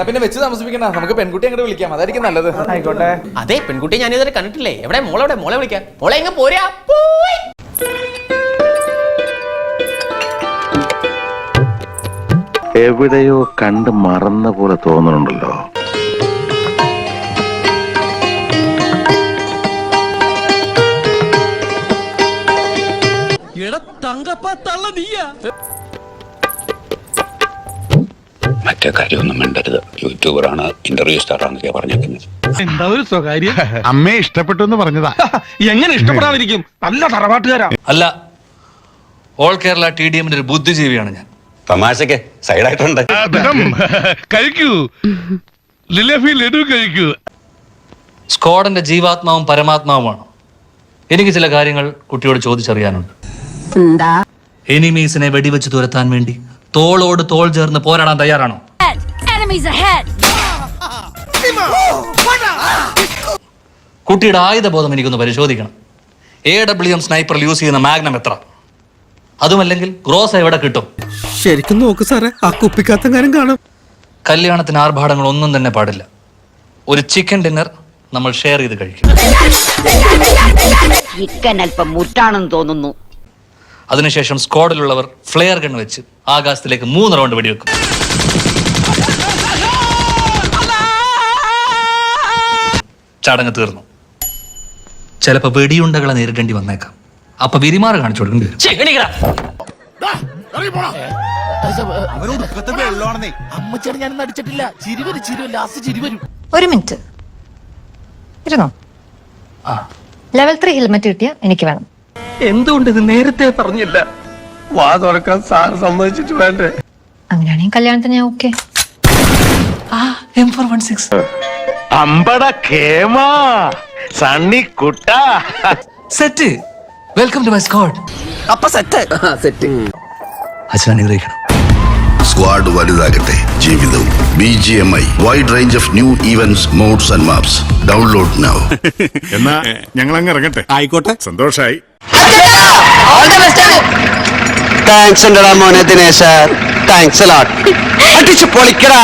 പിന്നെ വെച്ച് താമസിപ്പിക്കണ്ട, നമുക്ക് പെൺകുട്ടി അങ്ങോട്ട് വിളിക്കാം, അതായിരിക്കും നല്ലത്. ആയിക്കോട്ടെ. അതെ, പെൺകുട്ടിയെ ഞാൻ ഇതുവരെ കണ്ടിട്ടില്ലേ. എവിടെ മോളെ വിളിക്കാം. മോളെ എങ്ങ പോരാ. എവിടെയോ കണ്ട് മറന്ന പോലെ തോന്നുന്നുണ്ടല്ലോ. മറ്റേ കാര്യമൊന്നും വേണ്ടരുത്. യൂട്യൂബറാണ്, ഇന്റർവ്യൂ സ്റ്റാറാന്നൊക്കെ പറഞ്ഞേക്കുന്നത്. എന്താ ഒരു സ്വകാര്യം? അമ്മയെ ഇഷ്ടപ്പെട്ടു എന്ന് പറഞ്ഞതാ. എങ്ങനെ ഇഷ്ടപ്പെടാതിരിക്കും? നല്ല തറവാട്ടുകാരാ. അല്ല, ഓൾ കേരള TDMന്റെ ഒരു ബുദ്ധിജീവിയാണ് ഞാൻ. തമാശക്ക് സൈഡായിട്ടുണ്ട്. കഴിക്കൂ, ജിലേബി ലഡു കഴിക്കൂ. സ്ക്വാഡിന്റെ ജീവാത്മാവും പരമാത്മാവുമാണ്. എനിക്ക് ചില കാര്യങ്ങൾ കുട്ടിയോട് ചോദിച്ചറിയാനുണ്ട്. എനിമീസിനെ വെടിവെച്ച് തുരത്താൻ വേണ്ടി തോളോട് തോൾ ചേർന്ന് പോരാടാൻ തയ്യാറാണോ? കുട്ടിയുടെ ആയുധബോധം എനിക്കൊന്ന് പരിശോധിക്കണം. AWM സ്നൈപ്പറിൽ യൂസ് ചെയ്യുന്ന മാഗ്നം എത്ര? അതുമല്ലെങ്കിൽ ഗ്രോസ് എവിടെ കിട്ടും? ശരിക്കും നോക്ക് സാറേ, ആ കുപ്പിക്കകത്തെങ്ങാനും കാണും. കല്യാണത്തിന് ആർഭാടങ്ങൾ ഒന്നും തന്നെ പാടില്ല. ഒരു ചിക്കൻ ഡിന്നർ നമ്മൾ ഷെയർ ചെയ്ത് കഴിക്കും. ചിക്കൻ അല്പം മുറ്റാണെന്ന് തോന്നുന്നു. അതിനുശേഷം സ്ക്വാഡിലുള്ളവർ ഫ്ലെയർ ഗൺ വെച്ച് ആകാശത്തിലേക്ക് 3 റൗണ്ട് വെടിവെക്കും. ചടങ്ങ് തീർന്നു. ചിലപ്പോ വെടിയുണ്ടകളെ നേരിടേണ്ടി വന്നേക്കാം. അപ്പൊ വിരിമാറ് കാണിച്ചു കൊടുക്കേണ്ടി വരും. ഒരു മിനിറ്റ് ഇരുന്നോ. ലെവൽ 3 ഹെൽമെറ്റ് കിട്ടിയ എനിക്ക് വേണം. എന്തുകൊണ്ട് ഇത് നേരത്തെ പറഞ്ഞില്ല? വാ തുറക്കാൻ സാർ സമ്മതിച്ചിട്ട് വേണ്ടേ? അങ്ങനെയാണെങ്കിൽ കല്യാണത്തിന് ഞാൻ ഓക്കെ. M416 അമ്പട കേമാ സണ്ണി കുട്ട set. Welcome to my squad. അപ്പൊ സെറ്റ്. അച്ഛൻ അനുഗ്രഹിക്കണം. സ്ക്വാഡ് വലുതാകട്ടെ, ജീവിതവും. BGMI wide range of new events, mods and maps. Download now. എന്നാ ഞങ്ങൾ അങ്ങ് ഇറങ്ങട്ടെ. ആയിക്കോട്ടെ, സന്തോഷായി. താങ്ക്സ് മോനെ ദിനേശ്. താങ്ക്സ് അടിച്ചു പൊളിക്കടാ.